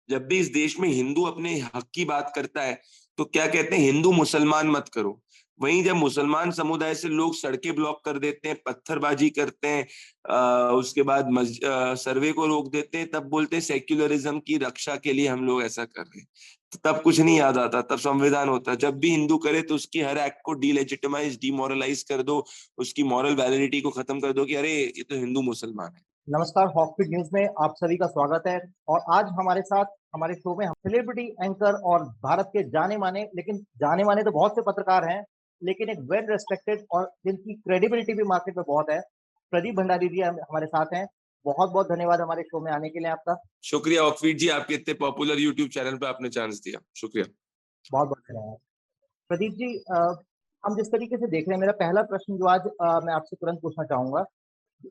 जब भी इस देश में हिंदू अपने हक की बात करता है तो क्या कहते हैं, हिंदू मुसलमान मत करो। वहीं जब मुसलमान समुदाय से लोग सड़कें ब्लॉक कर देते हैं, पत्थरबाजी करते हैं, उसके बाद सर्वे को रोक देते हैं, तब बोलते हैं सेक्युलरिज्म की रक्षा के लिए हम लोग ऐसा कर रहे हैं। तो तब कुछ नहीं याद आता, तब संविधान होता। जब भी हिंदू करे तो उसकी हर एक्ट को डीलेजिटिमाइज, डिमोरलाइज कर दो, उसकी मॉरल वैलिडिटी को खत्म कर दो कि अरे ये तो हिंदू मुसलमान है। नमस्कार, हॉकफिट न्यूज में आप सभी का स्वागत है। और आज हमारे साथ हमारे शो में सेलिब्रिटी एंकर और भारत के जाने माने, लेकिन जाने माने तो बहुत से पत्रकार हैं, लेकिन एक वेल रेस्पेक्टेड और जिनकी क्रेडिबिलिटी भी मार्केट में बहुत है, प्रदीप भंडारी जी हमारे साथ हैं। बहुत बहुत धन्यवाद हमारे शो में आने के लिए आपका। शुक्रिया ऑकवीट जी, आपके इतने पॉपुलर यूट्यूब चैनल पे आपने चांस दिया, शुक्रिया। बहुत बहुत धन्यवाद। प्रदीप जी, हम जिस तरीके से देख रहे हैं, मेरा पहला प्रश्न जो आज मैं आपसे तुरंत पूछना चाहूंगा,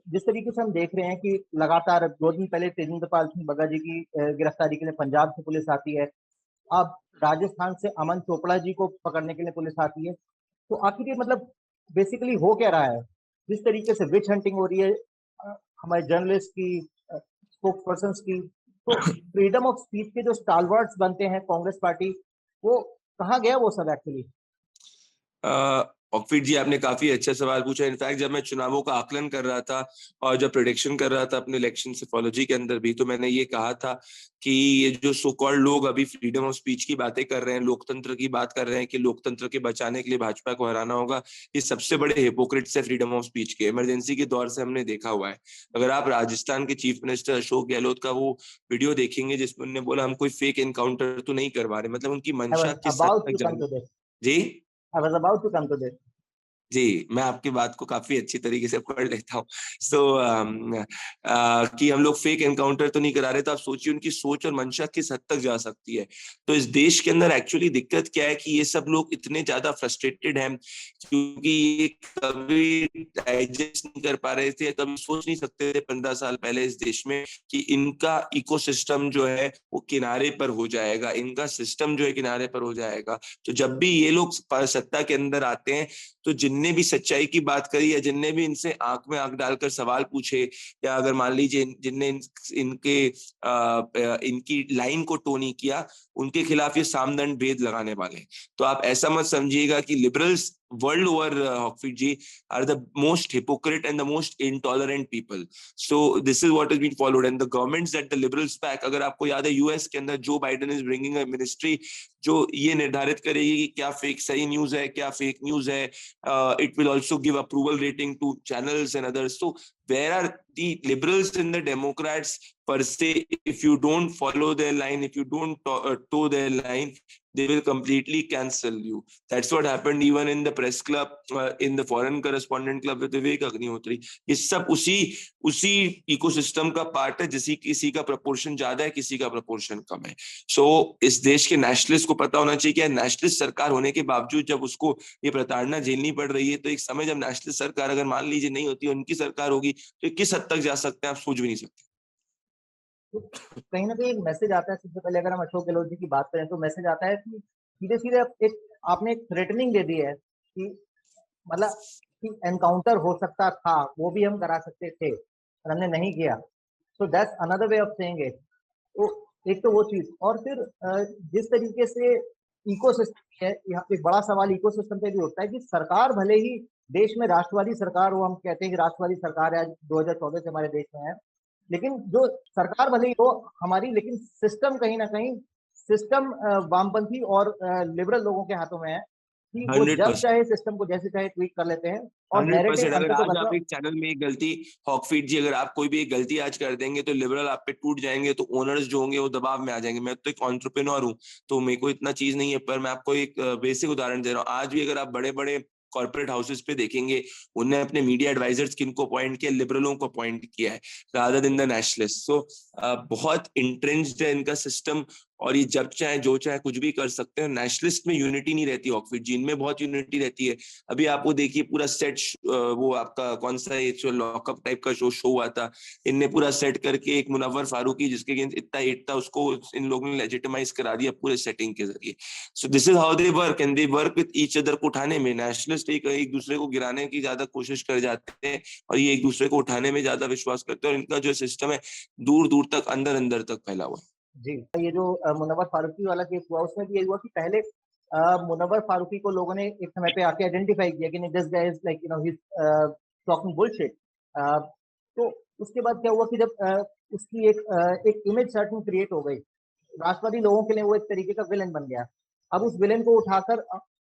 जिस तरीके से हम देख रहे हैं कि लगातार 2 दिन पहले तेजिंदरपाल सिंह बग्गा जी की गिरफ्तारी के लिए पंजाब से पुलिस आती है, अब राजस्थान से अमन चोपड़ा जी को पकड़ने के लिए पुलिस आती है, तो आखिर ये मतलब बेसिकली हो क्या रहा है? जिस तरीके से विच हंटिंग हो रही है हमारे जर्नलिस्ट की, स्पोक्स पर्सन की, तो फ्रीडम ऑफ स्पीच के जो स्टालवर्ड्स बनते हैं कांग्रेस पार्टी, वो कहाँ गया वो सब एक्चुअली? ऑकफिट जी, आपने काफी अच्छा सवाल पूछा। इनफैक्ट जब मैं चुनावों का आकलन कर रहा था और जब प्रेडिक्शन कर रहा था अपने इलेक्शन सेफोलॉजी के अंदर भी, तो मैंने ये कहा था कि ये जो सो कॉल्ड लोग अभी फ्रीडम ऑफ स्पीच की बातें कर रहे हैं, लोकतंत्र की बात कर रहे हैं कि लोकतंत्र के बचाने के लिए भाजपा को हराना होगा, ये सबसे बड़े हिपोक्रेट्स है फ्रीडम ऑफ स्पीच के। इमरजेंसी के दौर से हमने देखा हुआ है। अगर आप राजस्थान के चीफ मिनिस्टर अशोक गहलोत का वो वीडियो देखेंगे जिसमें उन्होंने बोला हम कोई फेक एनकाउंटर तो नहीं करवा रहे, मतलब उनकी मंशा किस हद तक जानी। जी, I was about to come to this. जी, मैं आपकी बात को काफी अच्छी तरीके से पढ़ लेता हूँ। कि हम लोग फेक एनकाउंटर तो नहीं करा रहे, तो आप सोचिए उनकी सोच और मंशा किस हद तक जा सकती है। तो इस देश के अंदर एक्चुअली दिक्कत क्या है कि ये सब लोग इतने ज्यादा फ्रस्ट्रेटेड हैं क्योंकि ये कभी डाइजेस्ट नहीं कर पा रहे थे, कभी सोच नहीं सकते थे 15 साल पहले इस देश में कि इनका इकोसिस्टम जो है वो किनारे पर हो जाएगा, इनका सिस्टम जो है किनारे पर हो जाएगा। तो जब भी ये लोग सत्ता के अंदर आते हैं तो जिनने भी सच्चाई की बात करी या जिनने भी इनसे आंख में आंख डालकर सवाल पूछे, या अगर मान लीजिए जिनने इनकी लाइन को टोनी किया, उनके खिलाफ ये सामदंड भेद लगाने वाले। तो आप ऐसा मत समझिएगा कि liberals world over, Hawkfeet ji, are the most hypocrite and the most intolerant people. So this is what has been followed, and the governments that the liberals back, अगर आपको याद है यूएस के अंदर Joe Biden is bringing a ministry जो ये निर्धारित करेगी कि क्या फेक सही न्यूज है, क्या फेक न्यूज है, it will also give approval rating to channels and others. So where are the liberals and the Democrats per se? If you don't follow their line, if you don't toe their line, they will completely cancel you. That's what happened even in the press club, in the foreign correspondent club with Vivek Agnihotri. ये सब उसी ecosystem का part है, किसी का proportion ज्यादा है, किसी का प्रपोर्शन कम है। सो इस देश के नेशनलिस्ट को पता होना चाहिए कि नेशनलिस्ट सरकार होने के बावजूद जब उसको ये प्रताड़ना झेलनी पड़ रही है, तो एक समय जब नेशनलिस्ट सरकार अगर मान लीजिए नहीं होती, उनकी सरकार होगी, तो किस हद तक जा सकते हैं आप सोच भी नहीं सकते। कहीं ना कहीं एक मैसेज आता है। सबसे पहले अगर हम अशोक गहलोत जी की बात करें तो मैसेज आता है कि सीधे सीधे आपने एक थ्रेटनिंग दे दी है कि मतलब कि एनकाउंटर हो सकता था, वो भी हम करा सकते थे और हमने नहीं किया। So that's another way of saying it. तो एक तो वो चीज, और फिर जिस तरीके से इकोसिस्टम है, यहाँ पे एक बड़ा सवाल इकोसिस्टम पे भी उठता है कि सरकार भले ही देश में राष्ट्रवादी सरकार हो, हम कहते हैं कि राष्ट्रवादी सरकार है, आज 2014 से हमारे देश में है, लेकिन जो सरकार भले ही हो हमारी, लेकिन सिस्टम कहीं ना कहीं सिस्टम वामपंथी और लिबरल लोगों के हाथों में है कि वो जब चाहे सिस्टम को जैसे चाहे ट्वीट कर लेते हैं और 100%। अगर आज आप एक चैनल में एक गलती, हॉकफीट जी, अगर आप कोई भी एक गलती आज कर देंगे तो लिबरल आप पे टूट जाएंगे, तो ओनर्स जो होंगे वो दबाव में आ जाएंगे। मैं तो एक एंटरप्रेन्योर हूँ, तो मेरे को इतना चीज नहीं है, पर मैं आपको एक बेसिक उदाहरण दे रहा हूँ। आज भी अगर आप बड़े बड़े कॉर्पोरेट हाउसेस पे देखेंगे, उन्हें अपने मीडिया एडवाइजर्स किनको अपॉइंट किया, लिबरलों को अपॉइंट किया है रादर देन द नेशनलिस्ट। सो बहुत इंट्रेंच्ड है इनका सिस्टम, और ये जब चाहे जो चाहे कुछ भी कर सकते हैं। नेशनलिस्ट में यूनिटी नहीं रहती हॉकफीट जी, इनमें बहुत यूनिटी रहती है। अभी आप वो देखिए पूरा सेट, वो आपका कौन सा ये जो लॉकअप टाइप का शो हुआ था, इनने पूरा सेट करके एक मुनव्वर फारूकी जिसके अगेंस्ट इतना हिट था, उसको इन लोगों ने लेजिटिमाइज करा दिया पूरे सेटिंग के जरिए। So this is how they work, and they work with each other को उठाने में। नेशनलिस्ट एक दूसरे को गिराने की ज्यादा कोशिश कर जाते हैं और ये एक दूसरे को उठाने में ज्यादा विश्वास करते हैं, और इनका जो सिस्टम है दूर दूर तक अंदर अंदर तक फैला हुआ है। जी, ये जो मुनव्वर फारूकी वाला केस हुआ उसमें भी यही हुआ कि पहले मुनव्वर फारूकी को लोगों ने एक समय पे आके आइडेंटिफाई किया कि नहीं this guy is like he is talking bullshit. तो उसके बाद क्या हुआ कि जब उसकी एक इमेज सर्टन क्रिएट हो गई, राष्ट्रवादी लोगों के लिए वो एक तरीके का विलेन बन गया। अब उस विलेन को उठाकर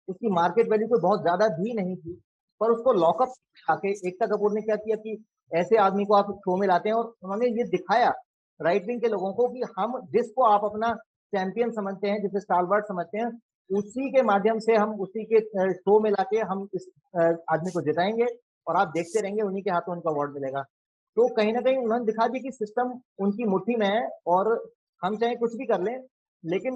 उसकी मार्केट वैल्यू तो बहुत ज्यादा भी नहीं थी, पर उसको लॉकअप आके एकता कपूर ने क्या किया कि ऐसे आदमी को आप शो में लाते हैं और उन्होंने ये दिखाया राइट विंग के लोगों को कि हम जिसको आप अपना चैंपियन समझते हैं, जिसे स्टालवर्ट समझते हैं, उसी के माध्यम से हम उसी के शो में लाके हम इस आदमी को जिताएंगे और आप देखते रहेंगे उन्हीं के हाथों उनका अवार्ड मिलेगा। तो कहीं ना कहीं उन्होंने दिखा दिया कि सिस्टम उनकी मुट्ठी में है और हम चाहे कुछ भी कर लें, लेकिन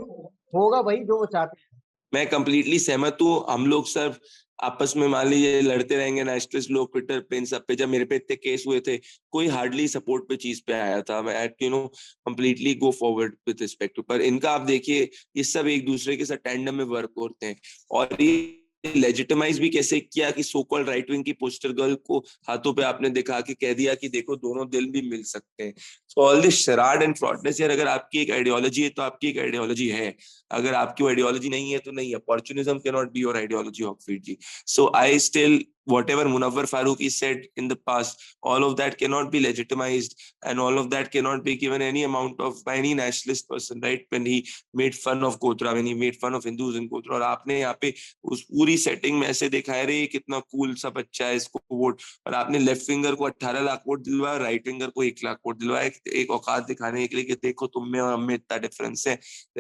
होगा वही जो वो चाहते हैं। मैं कंप्लीटली सहमत हूँ। हम लोग सर आपस में मान लीजिए लड़ते रहेंगे, नेशनलिस्ट लोग ट्विटर पे इन सब पे, जब मेरे पे इतने केस हुए थे कोई हार्डली सपोर्ट पे चीज पे आया था। मैं at completely go forward with respect, पर इनका आप देखिए ये सब एक दूसरे के साथ टैंडम में वर्क करते हैं। और ये लेजिटिमाइज भी कैसे किया कि सो कॉल्ड राइट विंग की पोस्टर गर्ल को हाथों पे आपने दिखा के कह दिया कि देखो दोनों दिल भी मिल सकते हैं। So all this charade and fraudness यार, अगर आपकी एक आइडियोलॉजी है तो आपकी एक आइडियोलॉजी है, अगर आपकी आइडियोलॉजी नहीं है तो नहीं। Opportunism can not be your ideology हॉकफीड ji. So I still whatever Munawwar Farooqi said in the past, all of that cannot be legitimized and all of that cannot be given any amount of by any nationalist person, right? When he made fun of Kotra, when he made fun of Hindus in Kotra, और आपने यहाँ पे उस पूरी setting में ऐसे दिखाया रे कितना कूल सा बच्चा है, इसको वोट, और आपने लेफ्ट फिंगर को 18 लाख वोट दिलवाया, राइट फिंगर को 1 लाख वोट दिलवाया, एक औकात दिखाने के लिए कि देखो तुम में और हम में इतना डिफरेंस है,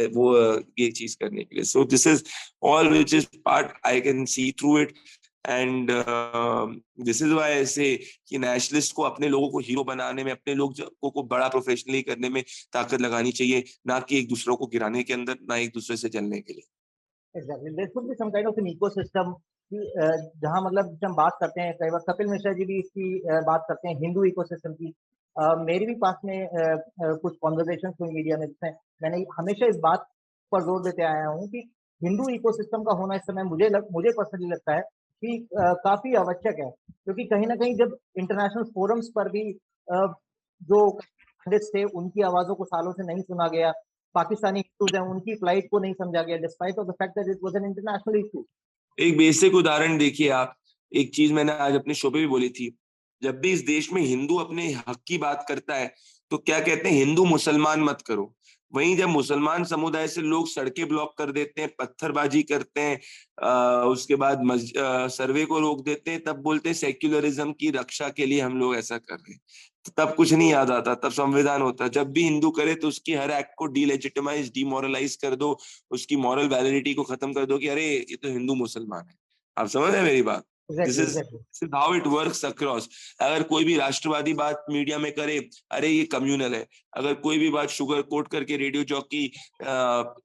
वो ये चीज करने के लिए। So this is all which is part I can see through it and this is why I say कि नेशनलिस्ट को अपने लोगों को हीरो बनाने में, अपने लोगों को बड़ा प्रोफेशनली करने में ताकत लगानी चाहिए, ना कि एक दूसरों को गिराने के अंदर, ना एक दूसरे से जलने के लिए। Exactly, there should be some kind of an ecosystem कि जहां मतलब जब हम बात करते हैं, कई बार कपिल मिश्रा जी भी इसकी बात करते हैं हिंदू इकोसिस्टम की। मेरे भी पास में कुछ कॉन्वर्सेशन हुई मीडिया में जिसमें मैंने हमेशा इस बात पर जोर देते आया हूँ कि हिंदू इकोसिस्टम का होना इस समय मुझे पर्सनली लगता है कि काफी आवश्यक है, क्योंकि कहीं ना कहीं जब इंटरनेशनल फोरम्स पर भी जो पंडित थे उनकी आवाजों को सालों से नहीं सुना गया, पाकिस्तानी हिंदूज हैं उनकी फ्लाइट को नहीं समझा गया despite of the fact that it was an international issue. एक बेसिक उदाहरण देखिए आप, एक चीज मैंने आज अपने शो पे भी बोली थी, जब भी इस देश में हिंदू अपने हक की बात करता है तो क्या कहते हैं, हिंदू मुसलमान मत करो। वहीं जब मुसलमान समुदाय से लोग सड़कें ब्लॉक कर देते हैं, पत्थरबाजी करते हैं, उसके बाद सर्वे को रोक देते हैं, तब बोलते हैं सेक्युलरिज्म की रक्षा के लिए हम लोग ऐसा कर रहे हैं। तो तब कुछ नहीं याद आता, तब संविधान होता। जब भी हिंदू करे तो उसकी हर एक्ट को डीलेजिटिमाइज, डीमोरलाइज कर दो, उसकी मॉरल वैलिडिटी को खत्म कर दो कि अरे ये तो हिंदू मुसलमान है। आप समझ रहे हैं मेरी बात? This exactly is exactly. How it works across. अगर कोई भी राष्ट्रवादी बात मीडिया में करे, अरे ये कम्युनल है। अगर कोई भी बात शुगर कोट करके रेडियो जॉकी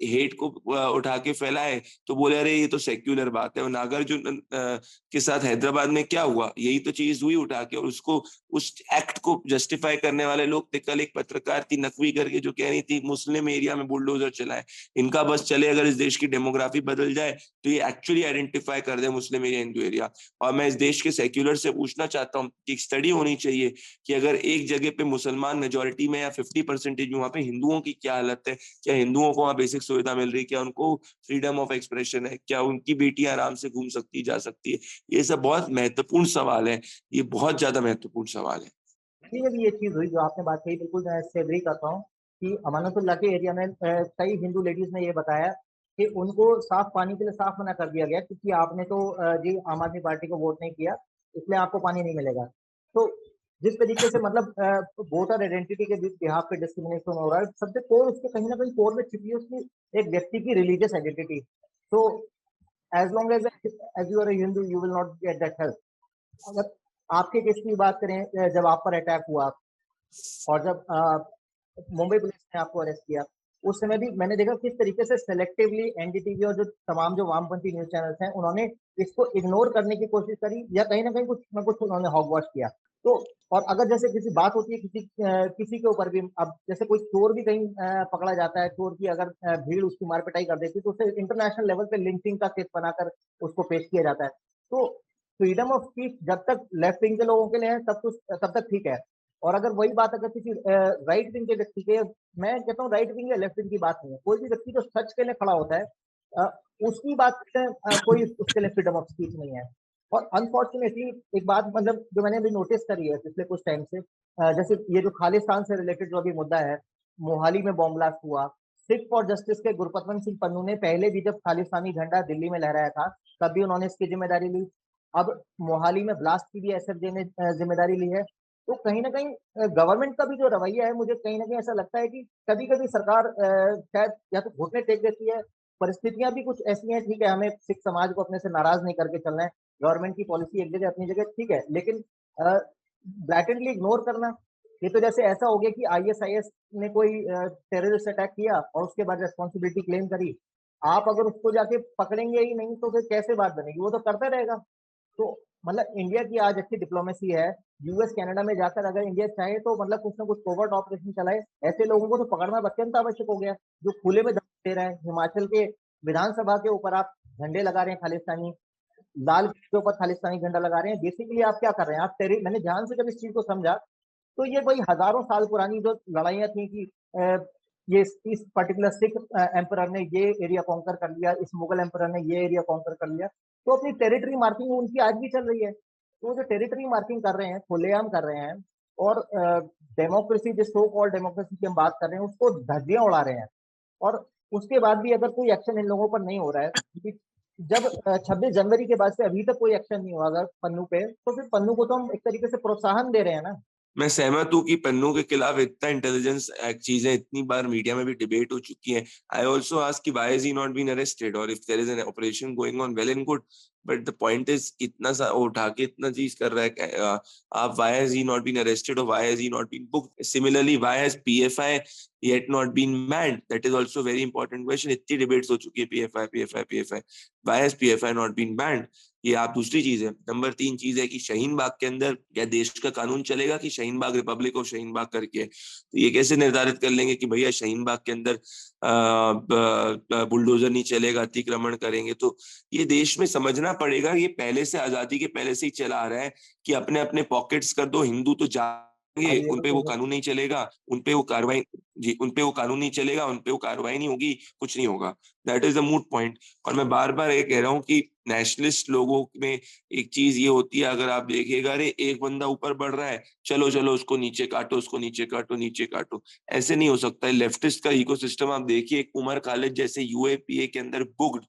हेट को उठा के फैलाए तो बोले अरे ये तो सेक्युलर बात है। और नागार्जुन के साथ हैदराबाद में क्या हुआ, यही तो चीज हुई उठा के, और उसको उस एक्ट को जस्टिफाई करने वाले लोग थे। कल एक पत्रकार थी नकवी करके जो कह रही थी मुस्लिम एरिया में बुलडोजर चलाए, इनका बस चले अगर इस देश की डेमोग्राफी बदल जाए तो ये एक्चुअली आइडेंटिफाई कर दे मुस्लिम एरिया, हिंदू एरिया। और मैं इस देश के सेक्युलर से पूछना चाहता हूँ कि एक स्टडी होनी चाहिए कि अगर एक जगह पे मुसलमान मेजोरिटी में या 50% वहां पे हिंदुओं की क्या हालत है, क्या हिंदुओं को वहां बेसिक सुविधा मिल रही है, क्या उनको फ्रीडम ऑफ एक्सप्रेशन है, क्या उनकी बेटियां आराम से घूम सकती जा सकती है। ये सब बहुत महत्वपूर्ण सवाल है, ये बहुत ज्यादा महत्वपूर्ण सवाल है। ये भी ये चीज हुई जो आपने बात कही, बिल्कुल मैं इससे एग्री करता हूँ कि अमानतुल्लाह के एरिया में कई हिंदू लेडीज ने ये बताया कि उनको साफ पानी के लिए साफ मना कर दिया गया क्योंकि आपने तो जी आम आदमी पार्टी को वोट नहीं किया, इसलिए आपको पानी नहीं मिलेगा। तो जिस तरीके से मतलब वोटर आइडेंटिटी के बिहाफ पे डिस्क्रिमिनेशन हो रहा है, सबसे कोर उसके कहीं ना कहीं कोर में छिपी है उसकी एक व्यक्ति की रिलीजियस आइडेंटिटी। तो as long as you are Hindu you will not get that help. अगर आपके केस की बात करें, जब आप पर अटैक हुआ और जब मुंबई पुलिस ने आपको अरेस्ट किया, उस समय भी मैंने देखा किस तरीके से सेलेक्टिवली एनडीटीवी और जो तमाम जो वामपंथी न्यूज चैनल्स हैं उन्होंने इसको इग्नोर करने की कोशिश करी या कहीं ना कहीं कुछ ना कुछ उन्होंने हॉगवॉश किया। तो और अगर जैसे किसी बात होती है किसी के ऊपर भी, अब जैसे कोई चोर भी कहीं पकड़ा जाता है, चोर की अगर भीड़ उसकी मार पिटाई कर देती है तो उसे इंटरनेशनल लेवल पे लिंचिंग का केस बनाकर उसको पेश किया जाता है। तो फ्रीडम ऑफ स्पीच जब तक लेफ्ट विंग के लोगों के लिए है तब तक ठीक है, और अगर वही बात अगर किसी राइट विंग के व्यक्ति के, मैं कहता हूँ राइट विंग या लेफ्ट विंग की बात नहीं है, कोई भी व्यक्ति जो सच के लिए खड़ा होता है उसकी बात कोई उसके लिए फ्रीडम ऑफ स्पीच नहीं है। और अनफॉर्चुनेटली एक बात मतलब जो मैंने अभी नोटिस करी है पिछले कुछ टाइम से, जैसे ये जो खालिस्तान से रिलेटेड जो अभी मुद्दा है, मोहाली में बॉम्ब ब्लास्ट हुआ, सिख फॉर जस्टिस के गुरपतवंत सिंह पन्नू ने पहले भी जब खालिस्तानी झंडा दिल्ली में लहराया था तब भी उन्होंने इसकी जिम्मेदारी ली। अब मोहाली में ब्लास्ट की भी एसएफजे ने जिम्मेदारी ली है। तो कहीं ना कहीं गवर्नमेंट का भी जो रवैया है, मुझे कहीं ना कहीं ऐसा लगता है कि कभी कभी सरकार शायद या तो घुटने टेक देती है, परिस्थितियां भी कुछ ऐसी हैं, ठीक है हमें सिख समाज को अपने से नाराज नहीं करके चलना है, गवर्नमेंट की पॉलिसी एक जगह अपनी जगह ठीक है, लेकिन ब्लैटेंटली इग्नोर करना, ये तो जैसे ऐसा हो गया कि आईएसआईएस ने कोई टेररिस्ट अटैक किया और उसके बाद रेस्पॉन्सिबिलिटी क्लेम करी, आप अगर उसको जाके पकड़ेंगे ही नहीं तो फिर कैसे बात बनेगी, वो तो करता रहेगा। तो मतलब इंडिया की आज अच्छी डिप्लोमेसी है, यूएस कनाडा में जाकर अगर इंडिया चाहे तो मतलब कुछ ना कुछ कोवर्ट ऑपरेशन चलाए, ऐसे लोगों को तो पकड़ना अत्यंत आवश्यक हो गया जो खुले में धमकी दे रहे हैं। हिमाचल के विधानसभा के ऊपर आप झंडे लगा रहे हैं खालिस्तानी, लाल के ऊपर खालिस्तानी झंडा लगा रहे हैं, बेसिकली आप क्या कर रहे हैं, आप मैंने ध्यान से जब इस चीज को समझा तो ये वही हजारों साल पुरानी जो लड़ाइयां थी कि ये इस पर्टिकुलर सिख एम्परर ने ये एरिया कॉन्कर कर लिया, इस मुगल एम्परर ने ये एरिया कॉन्कर कर लिया, तो अपनी टेरिटरी मार्किंग उनकी आज भी चल रही है। तो जो टेरिटरी मार्किंग कर रहे हैं खुलेआम कर रहे हैं, और डेमोक्रेसी जिस सो कॉल्ड डेमोक्रेसी की हम बात कर रहे हैं उसको धज्जियां उड़ा रहे हैं। और उसके बाद भी अगर कोई एक्शन इन लोगों पर नहीं हो रहा है, कि जब 26 जनवरी के बाद से अभी तक कोई एक्शन नहीं हुआ अगर पन्नू पे, तो फिर पन्नू को तो हम एक तरीके से प्रोत्साहन दे रहे हैं ना। मैं सहमत हूँ कि पन्नू के खिलाफ इतना इंटेलिजेंस चीजें इतनी बार मीडिया में भी डिबेट हो चुकी है। आई ऑल्सो आस्क कि why is he not been arrested, और if there is an operation going on well and good, but the point is इतना सा उठा के इतना चीज कर रहा है आप, why has he not been arrested और why has he not been booked, similarly why has PFI yet not been banned, that is also very important question। इतनी डिबेट्स हो चुकी है PFI, why has PFI not been banned, ये आप दूसरी चीज है। नंबर 3 चीज है कि शाहीन बाग के अंदर क्या देश का कानून चलेगा कि शाहीन बाग रिपब्लिक ऑफ शाहीन बाग करके, तो ये कैसे निर्धारित कर लेंगे कि भैया शाहीन बाग के अंदर बुलडोजर नहीं चलेगा, अतिक्रमण करेंगे, तो ये देश में समझना पड़ेगा, ये पहले से आजादी के पहले से ही चला आ रहा है कि अपने अपने पॉकेट्स कर दो, हिंदू तो जाएंगे, अभी ये उनपे वो कानून नहीं चलेगा, उनपे वो कार्रवाई, जी उनपे वो कानून नहीं चलेगा, उनपे वो कार्रवाई नहीं होगी, कुछ नहीं होगा। That is the moot point. और मैं बार बार ये कह रहा हूँ कि नेशनलिस्ट लोगों में एक चीज ये होती है, अगर आप देखिएगा अरे एक बंदा ऊपर बढ़ रहा है, चलो चलो उसको नीचे काटो, उसको नीचे काटो, नीचे काटो, ऐसे नहीं हो सकता है। लेफ्टिस्ट का इकोसिस्टम आप देखिए, उमर खालिद जैसे यूएपीए के अंदर बुक्ड,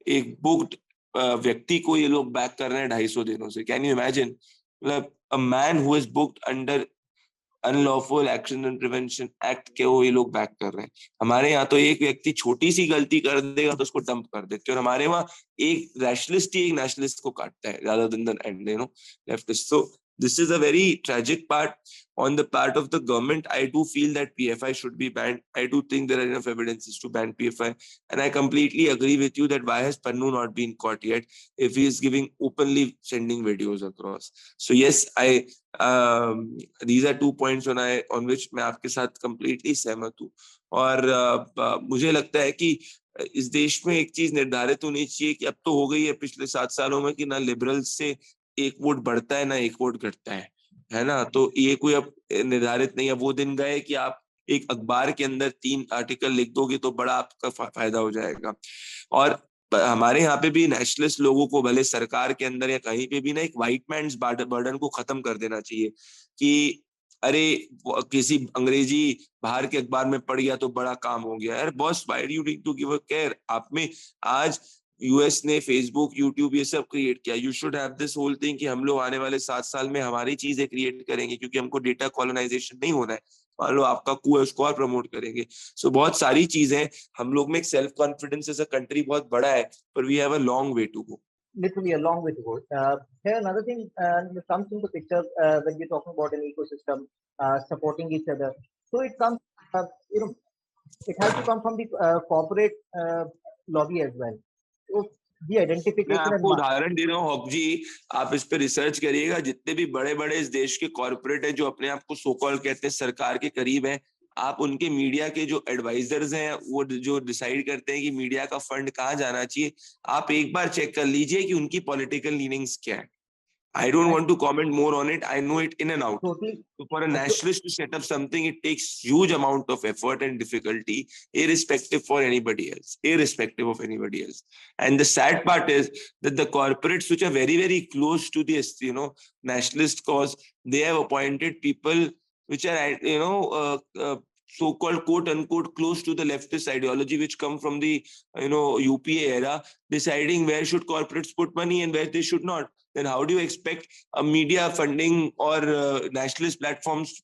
एक बुक्ड व्यक्ति को ये लोग बैक कर रहे हैं 250 दिनों से। कैन यू इमेजिन, मतलब a man who is booked under unlawful action and prevention act के वो ये लोग बैक कर रहे हैं। हमारे यहाँ तो एक व्यक्ति छोटी सी गलती कर देगा तो उसको डंप कर देते हैं, और हमारे वहाँ एक रैशलिस्ट ही एक नेशनलिस्ट को काटता है rather than the end, you know, leftist. So this is a very tragic part on the part of the government. I do feel that PFI should be banned. I do think there are enough evidences to ban PFI, and I completely agree with you that why has Pannu not been caught yet if he is giving openly sending videos across. So yes, these are 2 points on which मैं आपके साथ completely सहमत हूँ। और मुझे लगता है कि इस देश में एक चीज निर्धारित होनी चाहिए कि अब तो हो गई है पिछले 7 सालों में कि ना लिबरल से एक वोट बढ़ता है ना एक वोट घटता है ना, तो ये कोई अब निर्धारित नहीं है। वो दिन गए कि आप एक अखबार के अंदर 3 आर्टिकल लिख दोगे तो बड़ा आपका फायदा हो जाएगा। और हमारे यहाँ पे भी नेशनलिस्ट लोगों को भले सरकार के अंदर या कहीं पे भी ना एक व्हाइट मैन्स बर्डन को खत्म कर देना चाहिए कि अरे किसी अंग्रेजी बाहर के अखबार में पड़ गया तो बड़ा काम हो गया। यार boss, why do you need to give a care? आप में आज यूएस ने फेसबुक, यूट्यूब ये सब क्रिएट किया, you should have this whole thing कि हम लोग आने वाले 7 साल में हमारी चीजें क्रिएट करेंगे क्योंकि हमको डेटा कॉलोनाइजेशन नहीं होना है। मान लो आपका कू है उसको और प्रमोट करेंगे। सो बहुत सारी चीजें, हम लोग में एक self confidence as a country बहुत बड़ा है, पर we have a long way to go. Literally a long way to go. Here another thing that comes into picture when we're talking about an ecosystem supporting each other. So it comes, you know, it has to come from the corporate lobby as well. So the मैं identification and आपको उदाहरण दे रहा हूँ hoc जी, आप इस पे research करिएगा, जितने भी बड़े बड़े इस देश के कॉर्पोरेट है जो अपने आप को सो कॉल्ड कहते हैं सरकार के करीब हैं, आप उनके मीडिया के जो एडवाइजर्स हैं, वो जो डिसाइड करते हैं कि मीडिया का फंड कहाँ जाना चाहिए, आप एक बार चेक कर लीजिए कि उनकी पॉलिटिकल लीनिंग्स क्या है। I don't want to comment more on it. I know it in and out. Totally. So for a nationalist to set up something, it takes huge amount of effort and difficulty, irrespective of anybody else. And the sad part is that the corporates, which are very, very close to this, nationalist cause, they have appointed people which are, so-called quote unquote close to the leftist ideology, which come from the, UPA era, deciding where should corporates put money and where they should not. Then how do you expect a media funding or nationalist platforms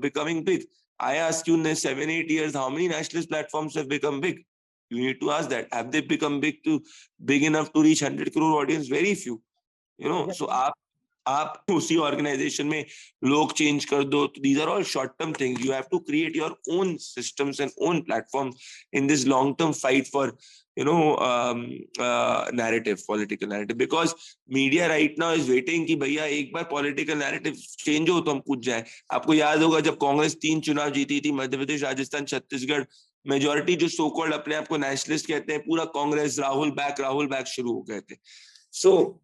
becoming big? I ask you, in the 7-8 years, how many nationalist platforms have become big? You need to ask that. Have they become big enough to reach 100 crore audience? Very few. So आप उसी organisation में लोग change कर दो. These are all short term things. You have to create your own systems and own platforms in this long term fight for narrative, political narrative, because media right now is waiting कि भैया एक बार political narrative change हो तो हम कूद जाए. आपको याद होगा जब कांग्रेस 3 चुनाव जीती थी, मध्य प्रदेश, राजस्थान, छत्तीसगढ़, मेजोरिटी जो सो कॉल्ड अपने आप को नेशनलिस्ट कहते हैं, पूरा कांग्रेस राहुल बैक शुरू हो गए थे. So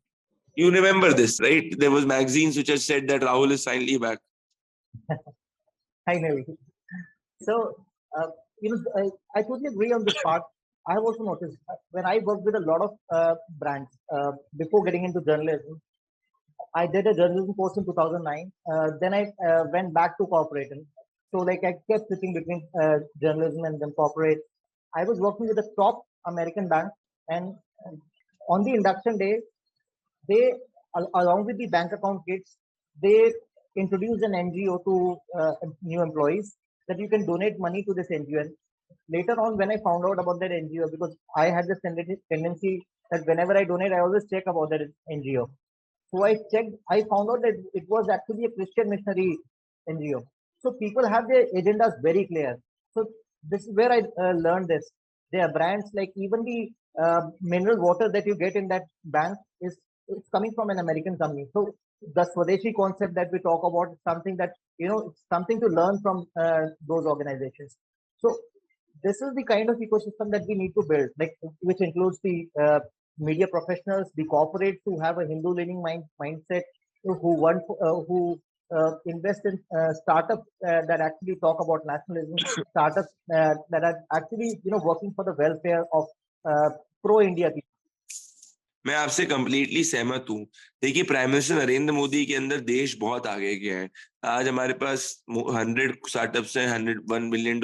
you remember this, right? There was magazines which had said that Rahul is finally back. Finally. So, I totally agree on this part. I have also noticed when I worked with a lot of brands before getting into journalism. I did a journalism course in 2009. Then I went back to corporate. So, like, I kept switching between journalism and then corporate. I was working with a top American bank, and on the induction day, they, along with the bank account kits, they introduced an NGO to new employees that you can donate money to this NGO. And later on, when I found out about that NGO, because I had this tendency that whenever I donate, I always check about that NGO. So I checked, I found out that it was actually a Christian missionary NGO. So people have their agendas very clear. So this is where I learned this. There are brands like even the mineral water that you get in that bank it's coming from an American company. So the Swadeshi concept that we talk about is something that, it's something to learn from those organizations. So this is the kind of ecosystem that we need to build, like which includes the media professionals, the corporates who have a Hindu-leaning mindset, who invest in startups that actually talk about nationalism, startups that are actually working for the welfare of pro-India people. मैं आपसे completely सहमत हूँ. देखिए, prime minister Narendra Modi के अंदर देश बहुत आगे गया है. आज हमारे पास 100 स्टार्टअप्स हैं, $101 बिलियन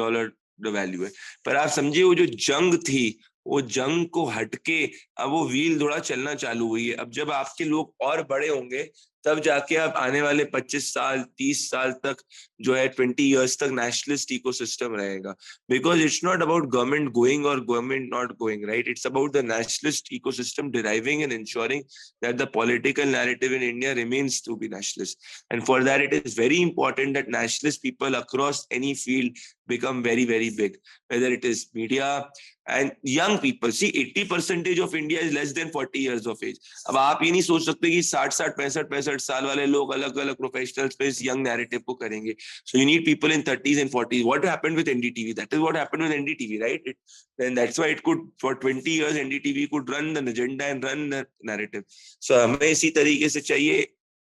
वैल्यू है. पर आप समझिए, वो जो जंग थी, वो जंग को हटके अब वो व्हील थोड़ा चलना चालू हुई है. अब जब आपके लोग और बड़े होंगे, तब जाके आप आने वाले 25 साल 30 साल तक जो है 20 years तक नेशनलिस्ट इकोसिस्टम रहेगा. Because it's not about government going और government not going, right? It's about the nationalist ecosystem deriving and ensuring that the political narrative in India remains to be nationalist. And for that, it is very important that nationalist people across any field become very, very big, whether it is media and young people. See, 80% of India is less than 40 years of age. अब आप ये नहीं सोच सकते कि 60, 65 साल वाले लोग अलग अलग प्रोफेशनल्स पे इस यंग नैरेटिव को करेंगे. So you need people in 30s and 40s. What happened with NDTV? That is what happened with NDTV, right? Then that's why it could, for 20 years, NDTV could run the agenda and run the narrative. So हमें इसी तरीके से चाहिए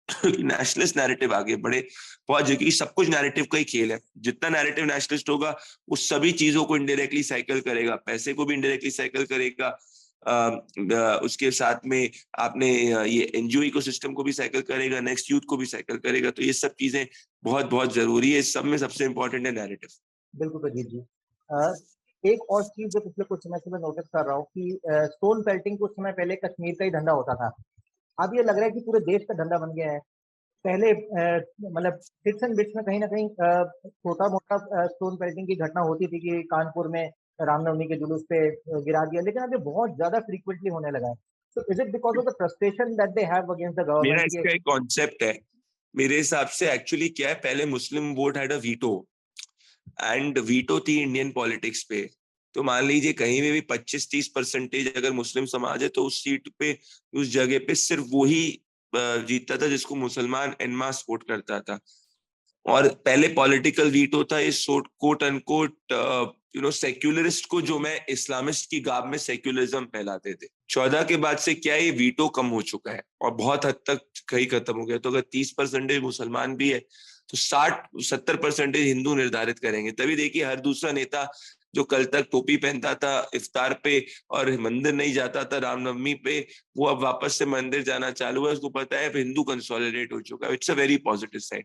कि nationalist narrative आगे बढ़े. बहुत जगह सब कुछ नैरेटिव का ही खेल है. जितना नैरेटिव नेशनलिस्ट होगा, वो सभी चीजों को इनडायरेक्टली साइकिल करेगा, पैसे को भी इनडायरेक्टली साइकिल करेगा, उसके साथ में आपने ये एनजीओ इकोसिस्टम को भी साइकिल करेगा, नेक्स्ट यूथ को भी साइकिल करेगा. तो ये सब चीजें बहुत बहुत जरूरी है. इस सब में सबसे इंपॉर्टेंट है नैरेटिव. बिल्कुल प्रदीप जी. एक और चीज जो पिछले कुछ समय से मैं नोटिस कर रहा हूँ कि स्टोन पेल्टिंग कुछ समय पहले कश्मीर का ही धंधा होता था. अब ये लग रहा है कि पूरे देश का धंधा बन गया है. पहले मतलब हिट्स एंड बिट्स में कहीं ना कहीं छोटा मोटा स्टोन पेल्टिंग की घटना होती थी कि कानपुर में रामनवमी के जुलूस पे गिरा दिया, लेकिन अब ये बहुत ज्यादा फ्रीक्वेंटली होने लगा है. So is it because of the frustration that they have against the government? मेरा इसका एक कॉन्सेप्ट है. मेरे हिसाब से एक्चुअली क्या है, पहले Muslim vote had a veto, and veto थी इंडियन पॉलिटिक्स पे. तो मान लीजिए कहीं में भी 25-30% अगर मुस्लिम समाज है, तो उस सीट पे, उस जगह पे सिर्फ वही जीतता था जिसको मुसलमान एनमास सपोर्ट करता था. और पहले पॉलिटिकल वीटो था इस कोट अनकोट सेक्युलरिस्ट को, जो मैं इस्लामिस्ट की गाब में सेक्युलरिज्म फैलाते थे. 14 के बाद से क्या ये वीटो कम हो चुका है और बहुत हद तक कहीं खत्म हो गया। तो अगर 30% मुसलमान भी है तो 60-70% हिंदू निर्धारित करेंगे। तभी देखिए हर दूसरा नेता जो कल तक टोपी पहनता था इफ्तार पे और मंदिर नहीं जाता था रामनवमी पे, वो अब वापस से मंदिर जाना चालू है। उसको पता है हिंदू कंसोलिडेट हो चुका है। It's a very positive side.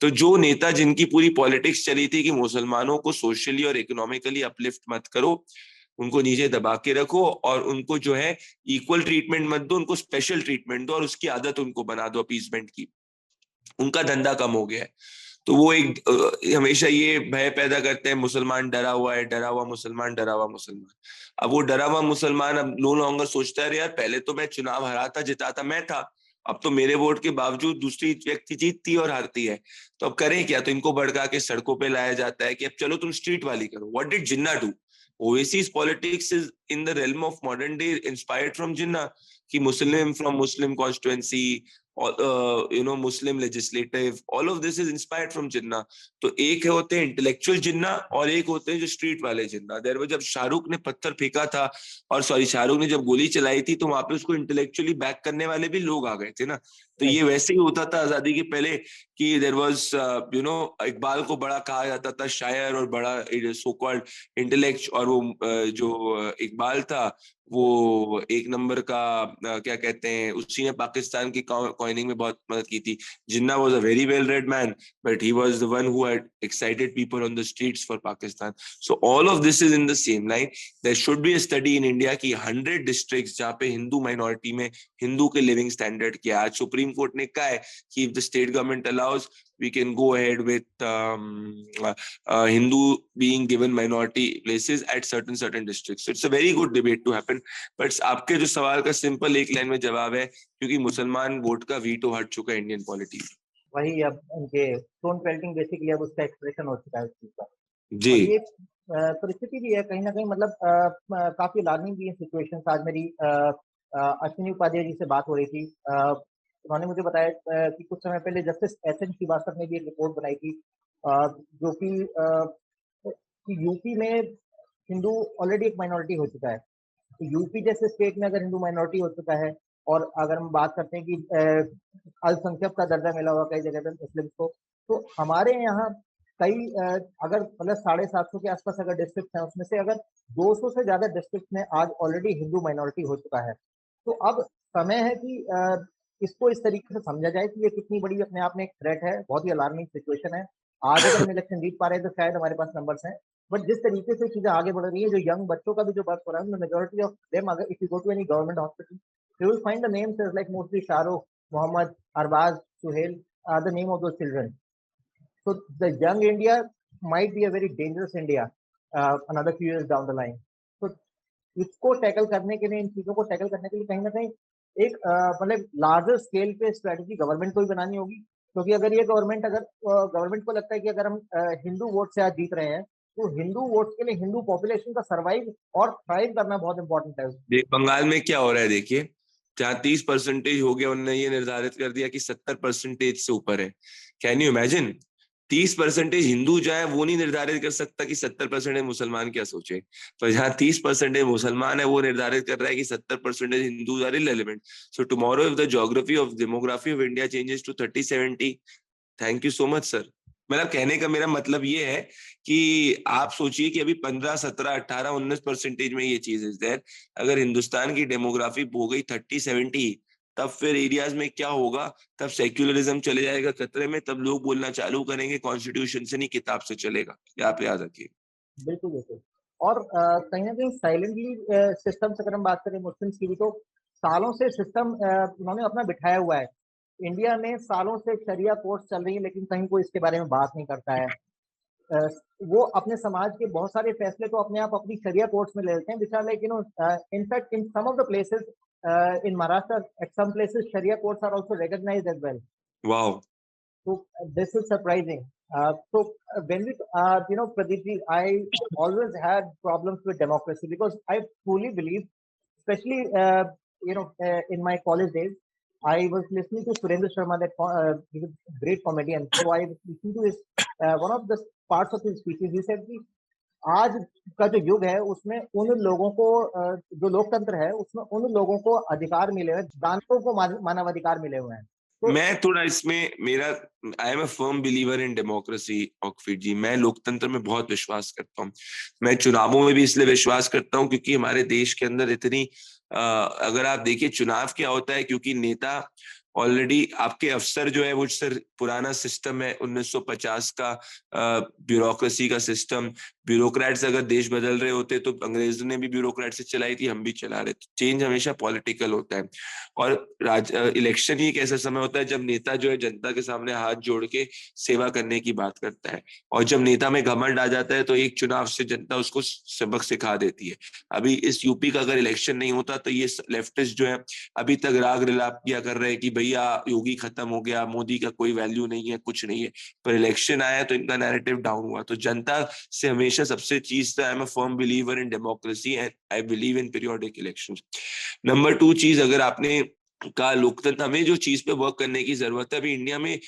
तो जो नेता जिनकी पूरी पॉलिटिक्स चली थी कि मुसलमानों को सोशली और इकोनॉमिकली अपलिफ्ट मत करो, उनको नीचे दबा के रखो और उनको जो है इक्वल ट्रीटमेंट मत दो, उनको स्पेशल ट्रीटमेंट दो और उसकी आदत उनको बना दो अपीसमेंट की, उनका धंधा कम हो गया है। तो वो एक हमेशा ये भय पैदा करते हैं मुसलमान डरा हुआ है, डरा हुआ मुसलमान, डरा हुआ मुसलमान। अब वो डरा हुआ मुसलमान अब नो लॉन्गर सोचता है यार पहले तो मैं चुनाव हराता जिताता मैं था, अब तो मेरे वोट के बावजूद दूसरी व्यक्ति जीतती और हारती है, तो अब करें क्या? तो इनको भड़का के सड़कों पे लाया जाता है कि अब चलो तुम स्ट्रीट वाली करो। What did Jinnah do? Owaisi's politics is in the realm of modern day inspired from Jinnah कि Muslim from Muslim constituency, Muslim legislative, all of this is inspired from Jinnah। तो एक होते हैं इंटेलेक्चुअल जिन्ना और एक होते हैं जो स्ट्रीट वाले जिन्ना। देयर जब शाहरुख ने पत्थर फेंका था और शाहरुख ने जब गोली चलाई थी तो वहां पे उसको इंटेलेक्चुअली बैक करने वाले भी लोग आ गए थे ना। तो ये वैसे ही होता था आजादी के पहले कि देयर वाज इकबाल को बड़ा कहा जाता था शायर और बड़ा सो कॉल्ड इंटेलेक्ट, और वो जो इकबाल था वो एक नंबर का क्या कहते हैं, उसी ने पाकिस्तान की कॉइनिंग में बहुत मदद की थी। Jinnah was a very well read man but he was the one who had excited people on the streets for Pakistan. So all of this is in the same line. There should be a study in India कि 100 districts जहाँ पे Hindu minority में हिंदू के living standard क्या। आज supreme court ने कहा है कि if the state government allows we can go ahead with Hindu being given minority places at certain districts. So it's a very good debate to happen. But आपके जो सवाल का सिंपल एक लाइन में जवाब है क्योंकि मुसलमान वोट का वीटो हट चुका है इंडियन पॉलिटी। वही अब उनके स्टोन पेल्टिंग बेसिकली अब उसका एक्सप्रेशन हो चुका है उस चीज का। जी और ये परिस्थिति भी है कहीं ना कहीं, मतलब काफी अलार्मिंग भी है सिचुएशन। आज मेरी अश्विनी उपाध्याय जी से बात हो रही थी। उन्होंने मुझे बताया कि कुछ समय पहले जस्टिस एस.एन. श्रीवास्तव ने भी एक रिपोर्ट बनाई थी जो कि यूपी में हिंदू ऑलरेडी एक माइनॉरिटी हो चुका है। तो यूपी जैसे स्टेट में अगर हिंदू माइनॉरिटी हो चुका है और अगर हम बात करते हैं कि अल्पसंख्यक का दर्जा मिला हुआ कई जगह पे मुस्लिम को, तो हमारे यहाँ कई अगर मतलब 750 के आसपास अगर डिस्ट्रिक्ट हैं उसमें से अगर 200 से ज्यादा डिस्ट्रिक्ट में आज ऑलरेडी हिंदू माइनॉरिटी हो चुका है। तो अब समय है कि इसको इस तरीके से समझा जाए कि ये कितनी बड़ी अपने आप में एक थ्रेट है, बहुत ही अलार्मिंग सिचुएशन है। आज अगर हम इलेक्शन जीत पा रहे हैं तो शायद हमारे पास नंबर्स हैं, बट जिस तरीके से चीजें आगे बढ़ रही है, जो यंग बच्चों का भी जो बर्थ हो रहा है, मेजोरिटी ऑफ देम अगर if you go to any government hospital you will find the names as like mostly Shahrukh, Mohammed, Arbaz, Suhail are the name of those children. So the young India might be a very dangerous India another few years down the line. So इसको tackle करने के लिए, इन चीजों को tackle करने के लिए कहीं ना कहीं एक मतलब लार्जर स्केल पे स्ट्रेटजी गवर्नमेंट को ही बनानी होगी। क्योंकि अगर ये गवर्नमेंट को लगता है कि अगर हम हिंदू वोट से आज जीत रहे हैं तो हिंदू वोट के लिए हिंदू पॉपुलेशन का सर्वाइव और थ्राइव करना बहुत इंपॉर्टेंट है। बंगाल में क्या हो रहा है देखिए, जहाँ 30% हो गया उन्होंने ये निर्धारित कर दिया कि 70% से ऊपर है। Can you imagine? 30% हिंदू जो है वो नहीं निर्धारित कर सकता कि 70% मुसलमान क्या सोचे, पर जहाँ 30% मुसलमान है वो निर्धारित कर रहा है कि 70% Hindu are irrelevant. So tomorrow if the geography of demography of India changes to 30-70, thank you so much sir. मतलब कहने का मेरा मतलब ये है कि आप सोचिए कि अभी 15, 17, 18, 19% में ये चीज इज देयर। अगर हिंदुस्तान की डेमोग्राफी हो गई 30-70, तब फिर एरियाज में क्या होगा? तब सेक्युलरिज्म चले जाएगा खतरे में, तब लोग बोलना चालू करेंगे कॉन्स्टिट्यूशन से नहीं किताब से चलेगा। ये आप याद रखिए। बिल्कुल बिल्कुल। और कहीं ना कहीं साइलेंटली सिस्टम से अगर हम बात करें मुस्लिम्स की भी, तो सालों से सिस्टम उन्होंने अपना बिठाया हुआ है। इंडिया में सालों से शरिया कोर्ट चल रही है लेकिन कहीं कोई इसके बारे में बात नहीं करता है। वो अपने समाज के बहुत सारे फैसले तो अपने आप अपनी शरिया कोर्ट्स में ले लेते हैं, which are like in fact in some of the places in Maharashtra at some places Sharia courts are also recognized as well. Wow. So this is surprising. When we Pradeep ji, I always had problems with democracy because I truly believe, especially in my college days, I was listening to Surendra Sharma, that he's a great comedian. So I was listening to his one of the parts of his speeches. He said कि आज का जो युग है उसमें उन लोगों को जो लोकतंत्र है उसमें उन लोगों को अधिकार मिले हुए, दानवों को मानवाधिकार मिले हुए हैं। तो मैं थोड़ा इसमें मेरा I am a firm believer in democracy ऑकफिट जी। मैं लोकतंत्र में बहुत विश्वास करता हूँ। मैं चुनावों में भी इसलिए विश्वास करता हूँ क्योंकि हमारे देश के अंदर इतनी अगर आप देखिए चुनाव क्या होता है, क्योंकि नेता ऑलरेडी आपके अफसर जो है वो सर पुराना सिस्टम है 1950 का ब्यूरोक्रेसी का सिस्टम। ब्यूरोक्रेट्स अगर देश बदल रहे होते तो अंग्रेजों ने भी ब्यूरोक्रेट से चलाई थी, हम भी चला रहे। चेंज हमेशा पॉलिटिकल होता है। और इलेक्शन ही एक ऐसा समय होता है जब नेता जो है जनता के सामने हाथ जोड़ के सेवा करने की बात करता है। और जब नेता में घमंड आ जाता है तो एक चुनाव से जनता उसको सबक सिखा देती है। अभी इस यूपी का अगर इलेक्शन नहीं होता तो ये लेफ्टिस्ट जो है अभी तक राग रिलाप किया कर रहे हैं कि भैया योगी खत्म हो गया, मोदी का कोई वैल्यू नहीं है, कुछ नहीं है। पर इलेक्शन आया तो इनका नैरेटिव डाउन हुआ। तो जनता से हमेशा सबसे चीज था, आई am a firm believer in democracy and I believe in periodic election. Number 2 चीज, अगर आपने का लोकतंत्र, हमें जो चीज पे वर्क करने की जरूरत है अभी इंडिया में,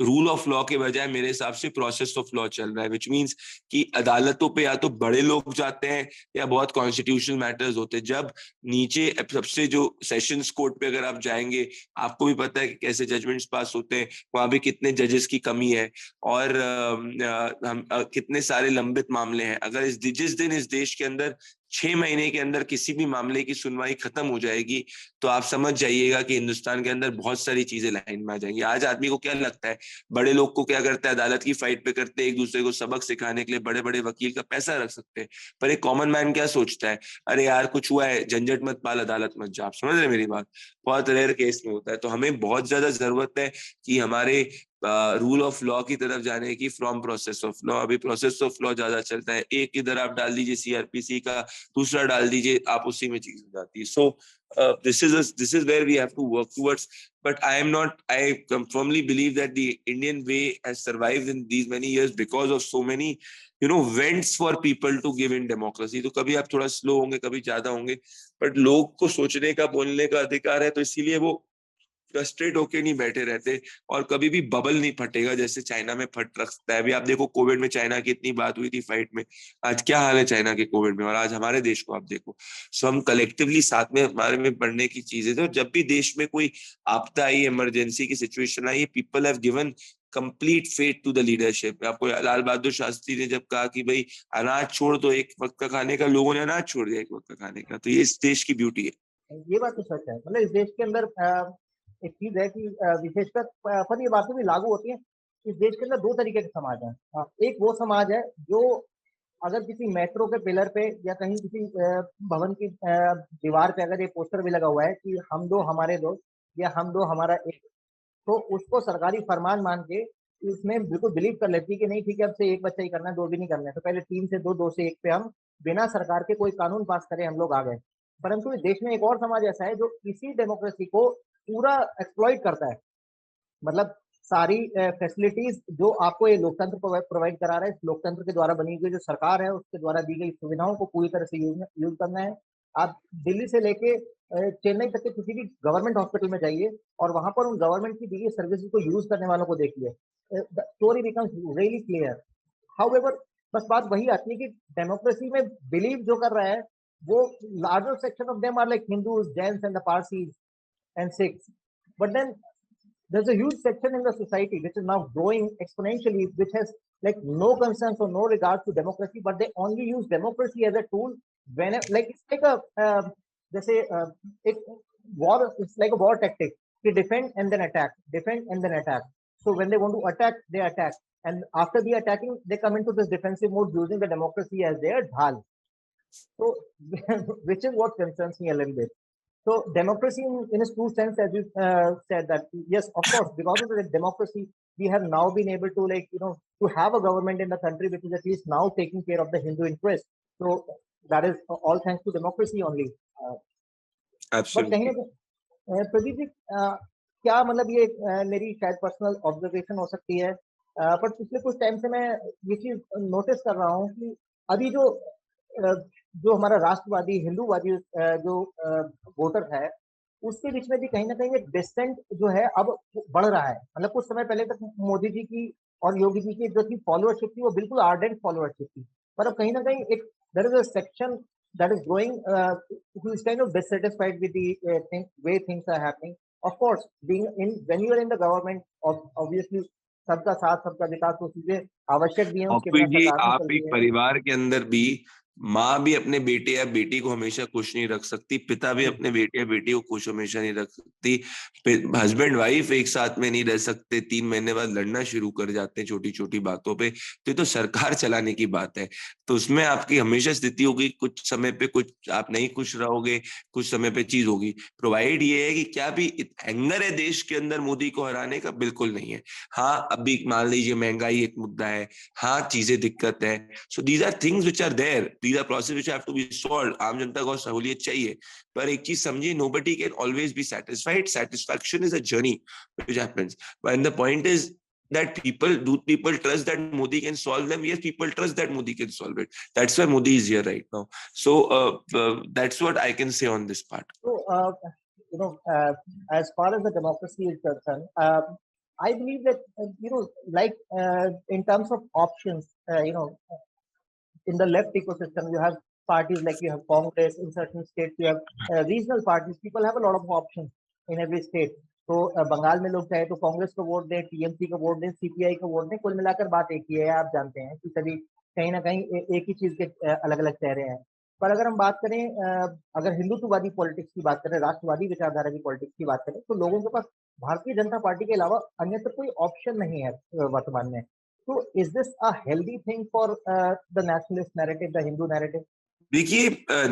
रूल ऑफ लॉ के बजाय मेरे हिसाब से प्रोसेस ऑफ लॉ चल रहा है, विच मीन्स कि अदालतों पे या तो बड़े लोग जाते हैं या बहुत कॉन्स्टिट्यूशनल मैटर्स होते हैं। जब नीचे सबसे जो सेशंस कोर्ट पे अगर आप जाएंगे, आपको भी पता है कि कैसे जजमेंट्स पास होते हैं, वहां भी कितने जजेस की कमी है और कितने सारे लंबित मामले हैं। अगर जिस दिन इस देश के अंदर 6 महीने के अंदर किसी भी मामले की सुनवाई खत्म हो जाएगी तो आप समझ जाइएगा कि हिंदुस्तान के अंदर बहुत सारी चीजें लाइन में आ जाएंगी। आज आदमी को क्या लगता है, बड़े लोग को क्या करते हैं, अदालत की फाइट पे करते हैं, एक दूसरे को सबक सिखाने के लिए बड़े बड़े वकील का पैसा रख सकते हैं। पर एक कॉमन मैन क्या सोचता है, अरे यार कुछ हुआ है, झंझट मत पाल, अदालत मत जा। आप समझ रहे मेरी बात? बहुत रेयर केस में होता है। तो हमें बहुत ज्यादा जरूरत है कि हमारे रूल ऑफ लॉ की तरफ जाने की, फ्रॉम प्रोसेस ऑफ लॉ। अभी प्रोसेस ऑफ लॉ ज्यादा चलता है, एक इधर आप डाल दीजिए सीआरपीसी का, दूसरा डाल दीजिए, आप उसी में चीज हो जाती है। सो this is where we have to work towards, but I firmly believe that the Indian way has survived in these many years because of so many vents for people to give in democracy. तो कभी आप थोड़ा slow होंगे, कभी ज्यादा होंगे, but लोग को सोचने का, बोलने का अधिकार है, तो इसीलिए वो फ्रस्ट्रेट होके नहीं बैठे रहते। और कभी भी बबल नहीं फटेगा जैसे चाइना में फट सकता है। अभी आप देखो कोविड में चाइना की इतनी बात हुई थी फाइट में, आज क्या हाल है चाइना के कोविड में, और आज हमारे देश को आप देखो। सो हम कलेक्टिवली साथ में हमारे में बढ़ने की चीजें थे। और जब भी देश में कोई आपदा आई, इमरजेंसी की सिचुएशन आई, people have given complete faith to the leadership. आपको लाल बहादुर शास्त्री ने जब कहा कि भाई अनाज छोड़ दो एक वक्त का खाने का, लोगों ने अनाज छोड़ दिया एक वक्त का खाने का। तो ये इस देश की ब्यूटी है। ये बात तो सच है। मतलब इस देश के अंदर एक चीज है कि विशेषकर पर ये बातें भी लागू होती हैं। इस देश के अंदर दो तरीके के समाज हैं। एक वो समाज है जो अगर किसी मेट्रो के पिलर पे या कहीं किसी भवन की दीवार पे अगर ये पोस्टर भी लगा हुआ है कि हम दो हमारे दो या हम दो हमारा एक, तो उसको सरकारी फरमान मान के इसमें बिल्कुल बिलीव कर लेती है कि नहीं ठीक है, अब से एक बच्चा ही करना है, दो भी नहीं करना है। तो पहले 3 से 2, 2 से 1 पे हम बिना सरकार के कोई कानून पास करे हम लोग आ गए। परंतु इस देश में एक और समाज ऐसा है जो इसी डेमोक्रेसी को पूरा एक्सप्लॉइट करता है। मतलब सारी फैसिलिटीज जो आपको ये लोकतंत्र प्रोवाइड करा रहा है, इस लोकतंत्र के द्वारा बनी हुई जो सरकार है उसके द्वारा दी गई सुविधाओं को पूरी तरह से यूज करना है। आप दिल्ली से लेके चेन्नई तक के किसी भी गवर्नमेंट हॉस्पिटल में जाइए और वहां पर उन गवर्नमेंट की दी गई सर्विसेज को यूज करने वालों को देखिए। The story becomes really clear. However, बस बात वही आती है कि डेमोक्रेसी में बिलीव जो कर रहा है वो larger section of them are like Hindus, Jains and the Parsis and Sikhs. But then there's a huge section in the society which is now growing exponentially, which has like no concerns or no regard to democracy, but they only use democracy as a tool when like it's like they say it war. It's like a war tactic. They defend and then attack, defend and then attack. So when they want to attack, they attack, and after the attacking, they come into this defensive mode using the democracy as their dhal. So which is what concerns me a little bit. So democracy in its true sense, as you said that, yes, of course, because of the democracy, we have now been able to to have a government in the country which is at least now taking care of the Hindu interest. So that is all thanks to democracy only. But कहीं ना Absolutely. Pradeep ji, क्या मतलब ये मेरी शायद personal observation हो सकती है, पर पिछले कुछ टाइम से मैं ये चीज नोटिस कर रहा हूँ कि अभी जो हमारा राष्ट्रवादी हिंदूवादी जो वोटर है उसके बीच में भी कहीं ना कहीं एक डिस्टेंट जो है अब बढ़ रहा है। मतलब कुछ समय पहले तक मोदी जी की और योगी जी की जो थी फॉलोअरशिप थी वो बिल्कुल आर्डेंट फॉलोअरशिप थी, पर अब कहीं ना कहीं एक there is a section that is growing, who is kind of dissatisfied with the way things are happening. Of course, when you are in the government, obviously सबका साथ सबका विकास, वो चीजें आवश्यक भी है, उसके बिना जी, सरकार नहीं आप चलती एक है। परिवार के अंदर भी माँ भी अपने बेटे या बेटी को हमेशा खुश नहीं रख सकती, पिता भी अपने बेटे या बेटी को खुश हमेशा नहीं रख सकती, हस्बैंड वाइफ एक साथ में नहीं रह सकते, 3 महीने बाद लड़ना शुरू कर जाते हैं छोटी छोटी बातों पे। तो ये तो सरकार चलाने की बात है, तो उसमें आपकी हमेशा स्थिति होगी, कुछ समय पे कुछ आप नहीं खुश रहोगे, कुछ समय पे चीज होगी। प्रोवाइड ये है कि क्या भी एंगर है देश के अंदर मोदी को हराने का, बिल्कुल नहीं है। हाँ, अभी मान लीजिए महंगाई एक मुद्दा है, हाँ चीजें दिक्कत है, so these are things which are there, these are process which have to be solved. आम जनता को सहूलियत चाहिए, पर एक चीज समझिए, nobody can always be satisfied, satisfaction is a journey which happens, and the point is that people trust that Modi can solve them. Yes, people trust that Modi can solve it. That's why Modi is here right now. So that's what I can say on this part. So as far as the democracy is concerned, I believe that like in terms of options, in the left ecosystem, you have parties like you have Congress in certain states, you have regional parties. People have a lot of options in every state. तो बंगाल में लोग चाहे तो कांग्रेस को vote दें, TMC को vote दें, CPI को वोट दें, कुल मिलाकर बात एक ही है, आप जानते हैं कि सभी कहीं ना कहीं एक ही चीज के अलग अलग चेहरे हैं। पर अगर हम बात करें, अगर हिंदुत्ववादी पॉलिटिक्स की बात करें, राष्ट्रवादी विचारधारा की पॉलिटिक्स की बात करें, तो लोगों के पास भारतीय जनता पार्टी के अलावा अन्यत्र कोई ऑप्शन नहीं है वर्तमान में। तो is this a healthy thing for the nationalist narrative, the Hindu narrative? देखिए,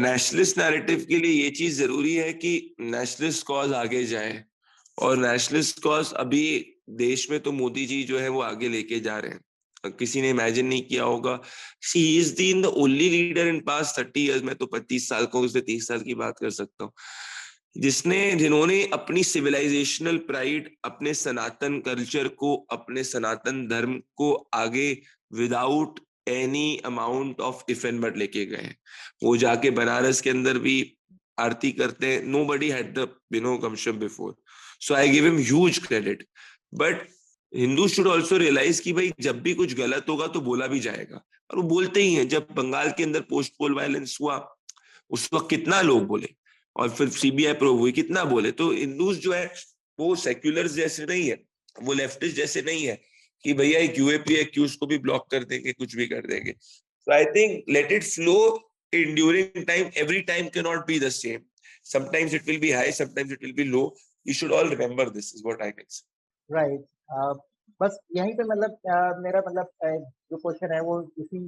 नेशनलिस्ट नैरेटिव के लिए ये चीज जरूरी है कि नेशनलिस्ट कॉज आगे जाए, और नेशनलिस्ट कॉज अभी देश में तो मोदी जी जो है वो आगे लेके जा रहे हैं। किसी ने इमेजिन नहीं किया होगा, he is the only leader in past 30 years, मैं तो 25 साल को उससे 30 साल की बात कर सकता हूँ, जिन्होंने अपनी सिविलाइजेशनल प्राइड, अपने सनातन कल्चर को, अपने सनातन धर्म को आगे without any amount of if and but लेके गए। वो जाके बनारस के अंदर भी आरती करते हैं, nobody had the gumption before, so I give him huge credit, but Hindu should also realize कि भाई जब भी कुछ गलत होगा तो बोला भी जाएगा, और वो बोलते ही हैं। जब बंगाल के अंदर पोस्ट पोल वायलेंस हुआ उस वक्त कितना लोग बोले, और फिर सीबीआई प्रोब हुई, कितना बोले। तो हिंदूज जो है वो सेक्युलर्स जैसे नहीं है, वो लेफ्टिस्ट जैसे नहीं है कि भैया एक यूएपी एक्यूज को भी ब्लॉक कर देंगे, कुछ भी कर देंगे। So I think let it flow in during time. Every time cannot be the same. Sometimes it will be high, sometimes it will be low. You should all remember this is what I can say. Right. बस यहीं पे मतलब मेरा मतलब जो question है वो इसी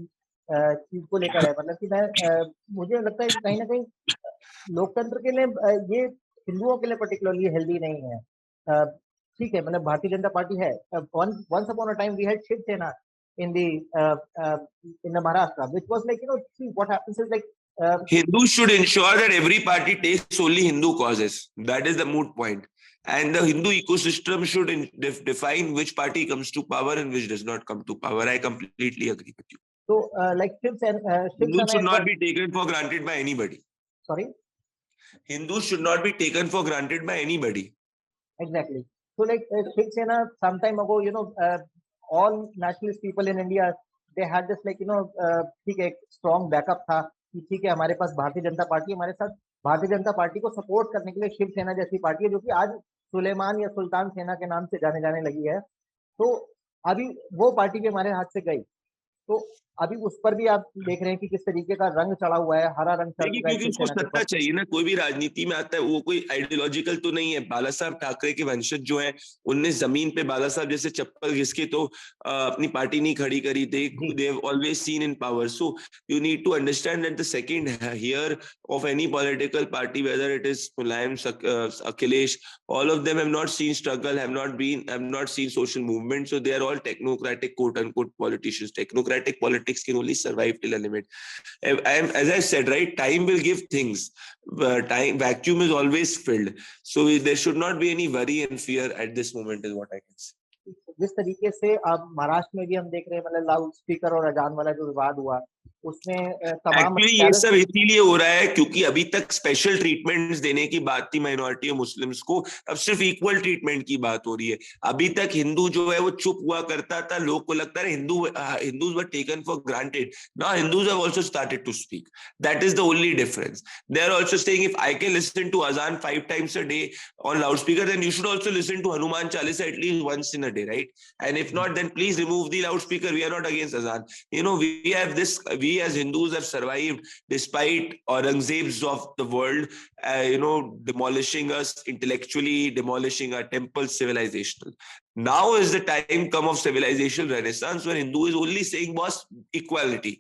चीज को लेकर है, मतलब कि मैं मुझे लगता है कि कहीं ना कहीं लोकतंत्र के लिए ये हिंदुओं के लिए पर्टिकुलरली हेल्दी नहीं है। ठीक है, मतलब भारतीय जनता पार्टी है, once upon a time we had Shiv Sena in the Maharashtra, which was like, see what happens is like Hindus should ensure that every party takes only Hindu causes. That is the moot point. And the Hindu ecosystem should define which party comes to power and which does not come to power. I completely agree with you. So, like Shiv Hindus should not be taken for granted by anybody. Sorry? Hindus should not be taken for granted by anybody. Exactly. So, like Shiv Sena, some time ago, all nationalist people in India, they had this like, ठीक है, strong backup था कि ठीक है हमारे पास Bharatiya Janata party, हमारे साथ Bharatiya Janata party को सपोर्ट करने के लिए शिव सेना जैसी पार्टी है, जो कि आज सुलेमान या सुल्तान सेना के नाम से जाने लगी है। तो अभी वो पार्टी भी हमारे हाथ से गई, तो अभी उस पर भी आप देख रहे हैं कि किस तरीके का रंग चढ़ा हुआ है, हरा रंग चढ़ चुका है। क्योंकि उसको सत्ता चाहिए ना, कोई भी राजनीति में आता है वो कोई आइडियोलॉजिकल तो नहीं है। बाला साहब ठाकरे के वंशज जो हैं उनने जमीन पे बाला साहब जैसे चप्पल घिसके तो अपनी पार्टी नहीं खड़ी करी। They have always seen in power. So you need to understand that the second here of any political party, whether it is Mulayam, Akhilesh, all of them have not seen struggle, have not seen social movement, so they are all technocratic, quote unquote politicians. Technocratic politics can only survive till a limit. As I said, right, time will give things. Time vacuum is always filled, so there should not be any worry and fear at this moment is what I can say. जिस तरीके से अब महाराष्ट्र में भी हम देख रहे हैं, मतलब लाउड स्पीकर और अजान वाला जो विवाद हुआ, उसमें तमाम एक्चुअली ये सब इसीलिए हो रहा है क्योंकि अभी तक स्पेशल ट्रीटमेंट्स देने की बात थी माइनॉरिटी और मुस्लिम्स को, अब सिर्फ इक्वल ट्रीटमेंट की बात हो रही है। अभी तक हिंदू जो है वो चुप हुआ करता था, लोग को लगता है Hindus were taken for granted. Now Hindus have also started to speak, that is the only difference. They are also saying if I can listen to अजान 5 times a day on loudspeaker, then you should also listen to Hanuman Chalisa at least once in a day, right? And if not, then please remove the loudspeaker. We are not against azan. You know, we as Hindus have survived despite Aurangzebs of the world, demolishing us intellectually, demolishing our temples, civilizational. Now is the time come of civilizational renaissance where Hindu is only saying boss equality,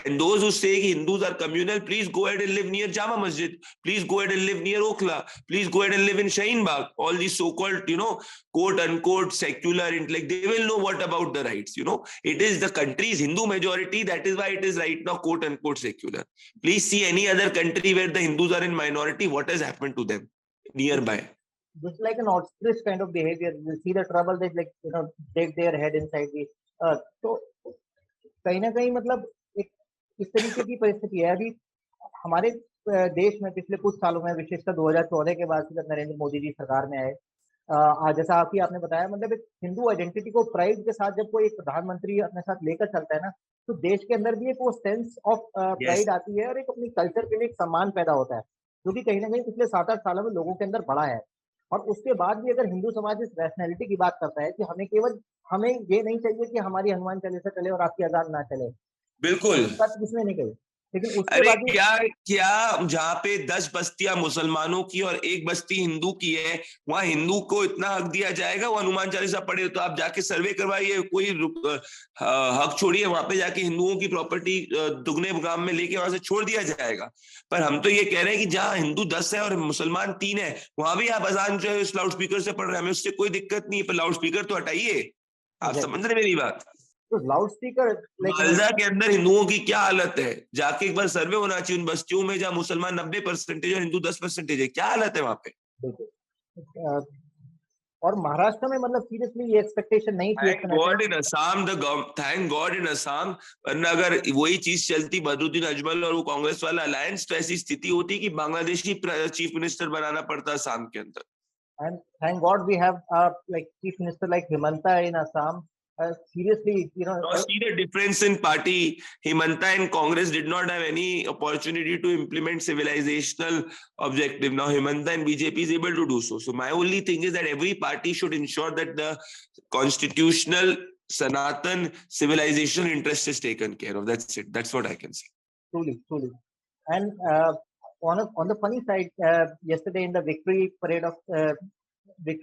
and those who say Hindus are communal, please go ahead and live near Jama Masjid, please go ahead and live near Okhla, please go ahead and live in Shaheen Bagh. All these so-called quote unquote secular intellect, they will know what about the rights. It is the country's Hindu majority, that is why it is right now quote unquote secular. Please see any other country where the Hindus are in minority, what has happened to them nearby. Just like an ostrich kind of behavior. You see the trouble, they dig their head inside the earth. तो कहीं ना कहीं मतलब एक इस तरीके की परिस्थिति है अभी हमारे देश में पिछले कुछ सालों में, विशेषकर 2014 के बाद से जब नरेंद्र मोदी जी सरकार में आए, जैसा आपने बताया, मतलब एक हिंदू आइडेंटिटी को प्राइड के साथ जब कोई एक प्रधानमंत्री अपने साथ लेकर चलता है ना, तो देश के अंदर भी एक वो सेंस ऑफ प्राइड आती है और एक अपनी कल्चर के लिए एक सम्मान पैदा होता है, जो कि कहीं ना कहीं पिछले 7-8 सालों में लोगों के अंदर बढ़ा है। और उसके बाद भी अगर हिंदू समाज इस रैशनैलिटी की बात करता है कि हमें ये नहीं चाहिए कि हमारी हनुमान चालीसा चले और आपकी अजान ना चले, बिल्कुल बात किसने नहीं कही, लेकिन उसके अरे बाद भी क्या जहाँ पे 10 बस्तियां मुसलमानों की और 1 बस्ती हिंदू की है, वहां हिंदू को इतना हक दिया जाएगा वो हनुमान चालीसा पढ़े? तो आप जाके सर्वे करवाइए, कोई हक छोड़िए, वहां पे जाके हिंदुओं की प्रॉपर्टी दुगने ग्राम में लेके वहां से छोड़ दिया जाएगा। पर हम तो ये कह रहे हैं कि जहाँ हिंदू 10 है और मुसलमान 3 है, वहां भी आप अजान जो है उस लाउड स्पीकर से पढ़ रहे हैं, हमें उससे कोई दिक्कत नहीं है, पर लाउड स्पीकर तो हटाइए। आप समझ रहे मेरी बात? तो लाउड स्पीकर मालदा के अंदर हिंदुओं की क्या हालत है, जाके एक बार सर्वे होना चाहिए उन बस्तियों में जहाँ मुसलमान 90% और हिंदू 10% है, क्या हालत है वहां पे। और महाराष्ट्र में मतलब सीरियसली ये एक्सपेक्टेशन नहीं थी। थैंक गॉड इन असम थैंक गॉड इन असम, वरना अगर वही चीज चलती बदरुद्दीन अजमल और वो कांग्रेस वाला अलायंस, तो ऐसी स्थिति होती कि बांग्लादेशी चीफ मिनिस्टर बनाना पड़ता असम के अंदर। And thank God we have like chief minister like Himanta in Assam. Seriously, Now see the difference in party. Himanta and Congress did not have any opportunity to implement civilizational objective. Now Himanta and BJP is able to do so. So my only thing is that every party should ensure that the constitutional Sanatan civilizational interest is taken care of. That's it. That's what I can say. Truly. And on the funny side, yesterday in the Victory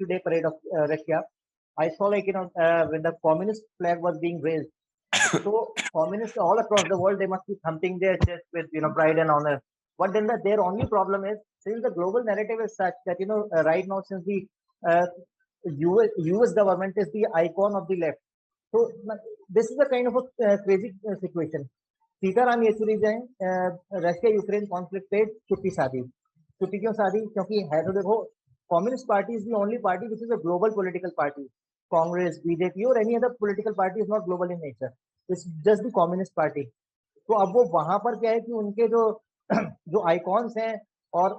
Day parade of Russia, I saw when the communist flag was being raised. So communists all across the world, they must be thumping their chest with pride and honor. But then their only problem is, since the global narrative is such that right now, since the US government is the icon of the left, so this is a kind of a crazy situation. Sitaram Yechury जो है Russia Ukraine conflict पे छुट्टी क्यों साधी? क्योंकि है तो देखो, communist party is the only party which is a global political party. Congress, BJP और any other political party is not global in nature, it's just the communist party. तो अब वो वहां पर क्या है कि उनके जो आइकॉन्स हैं और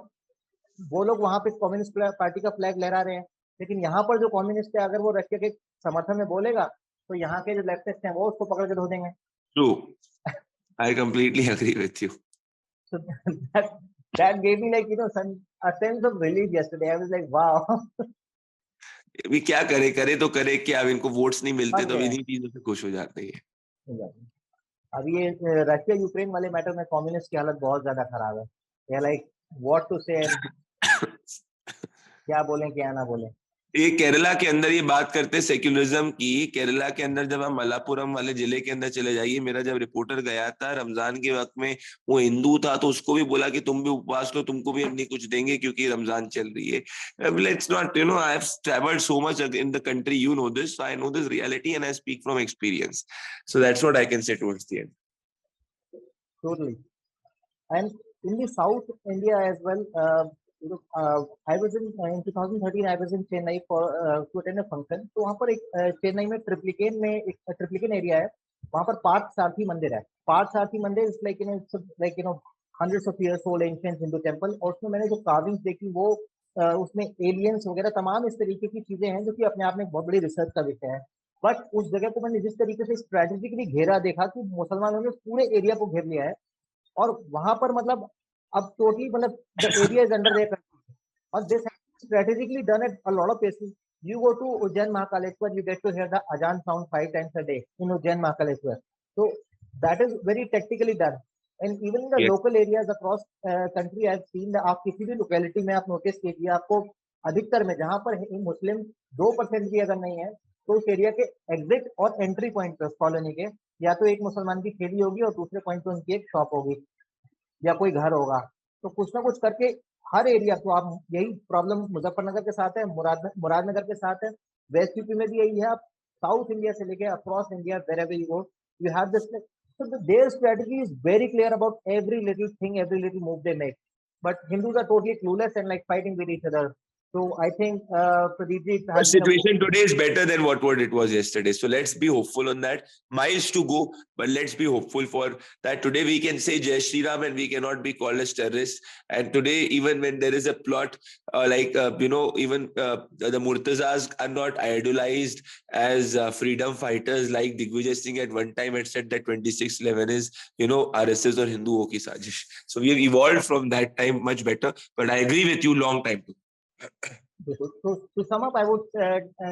वो लोग वहां पे कम्युनिस्ट पार्टी का फ्लैग लहरा रहे हैं, लेकिन यहाँ पर जो कम्युनिस्ट है अगर वो रशिया के समर्थन में बोलेगा तो यहाँ के जो लेफ्टिस्ट हैं वो उसको पकड़ के धो देंगे. True. I completely agree with you. So that gave me a sense of relief yesterday. I was like, wow. अभी क्या करे तो करे क्या, अब इनको वोट्स नहीं मिलते तो इन्हीं चीजों से खुश हो जाते हैं. अभी ये रशिया यूक्रेन वाले मैटर में कम्युनिस्ट की हालत बहुत ज्यादा खराब है. They are like what to say, क्या बोलें क्या ना बोलें. ये केरला के अंदर ये बात करते सेक्युलरिज्म की, केरला के अंदर जब हम मलापुरम वाले जिले के अंदर चले जाइए, मेरा जब रिपोर्टर गया था रमजान के वक्त में, वो हिंदू था तो उसको भी बोला कि तुम भी उपवास लो, तुमको भी हम नहीं कुछ देंगे क्योंकि रमजान चल रही है. Let's not I have travelled so much in the country, you know this, I know this reality and I speak from experience. So that's what I can say towards the end. Totally. And in the South India as well, I was in 2013 I was in Chennai for to attend a function. तो वहाँ पर एक चेन्नई में Triplicane area है, वहां पर पार्थ सारथी मंदिर है। पार्थ सारथी मंदिर is like hundreds of years old ancient Hindu temple, और उसमें मैंने जो कार्विंग्स देखी वो उसमें एलियंस वगैरह तमाम इस तरीके की चीजें हैं जो कि अपने आप में बहुत बड़ी रिसर्च का विषय है। बट उस जगह को मैंने जिस तरीके से स्ट्रेटेजिकली घेरा देखा कि मुसलमानों ने पूरे एरिया को घेर लिया है, और वहां पर मतलब अब टोटली मतलब the area is under their control, और this strategically done at a lot of places. You go to Ujjain Mahakaleshwar, you get to hear the Ajan sound 5 times a day in Ujjain Mahakaleshwar. So that is very tactically done. And even in the Yes. local areas across country, I've seen that आप किसी भी locality में आप notice कीजिए, आपको अधिकतर में जहां पर मुस्लिम 2% भी अगर नहीं है, तो उस एरिया के एग्जिट और एंट्री पॉइंट पे कॉलोनी के या तो एक मुसलमान की ठेली होगी और दूसरे पॉइंट पे उनकी एक शॉप होगी या कोई घर होगा। तो कुछ ना कुछ करके हर एरिया को आप, यही प्रॉब्लम मुजफ्फरनगर के साथ है, मुरादनगर के साथ है, वेस्ट यूपी में भी यही है, आप साउथ इंडिया से लेके across India wherever you go, you have this. So their strategy is very clear about every little thing, every little move they make. But Hindus are totally clueless and like fighting with each other. So I think Pradeep ji, it The has been situation today is better than what it was yesterday. So let's be hopeful on that. Miles to go, but let's be hopeful for that. Today we can say Jai Shri Ram and we cannot be called as terrorists. And today, even when there is a plot, even the Murtazas are not idolized as freedom fighters like Digvijay Singh at one time had said that 2611 is, RSS or Hinduओं की साजिश. So we have evolved from that time much better. But I agree with you, long time to. तो to sum up I would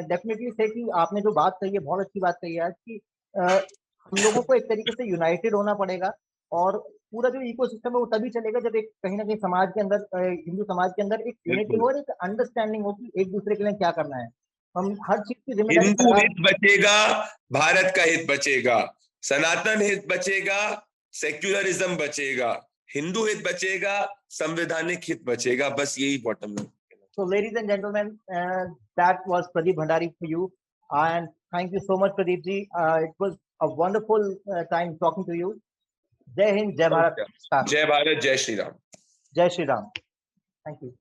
definitely say कि आपने जो बात कही है बहुत अच्छी बात कही है आज की, हम लोगों को एक तरीके से यूनाइटेड होना पड़ेगा, और पूरा जो इकोसिस्टम है वो तभी चलेगा जब एक कहीं ना कहीं समाज के अंदर, हिंदू समाज के अंदर एक यूनिटी हो और एक अंडरस्टैंडिंग हो कि एक दूसरे के लिए क्या करना है। हम हर चीज की जिम्मेदारी हिंदू हित बचेगा, भारत का हित बचेगा, सनातन हित बचेगा, सेक्युलरिज्म बचेगा, हिंदू हित बचेगा, संवैधानिक हित बचेगा, बस यही bottom line. So ladies and gentlemen, that was Pradeep Bhandari for you, and thank you so much Pradeep ji. It was a wonderful time talking to you. Jai Hind, Jai Bharat. जय भारत, जय Shri Ram. Jai Shri Ram. Thank you.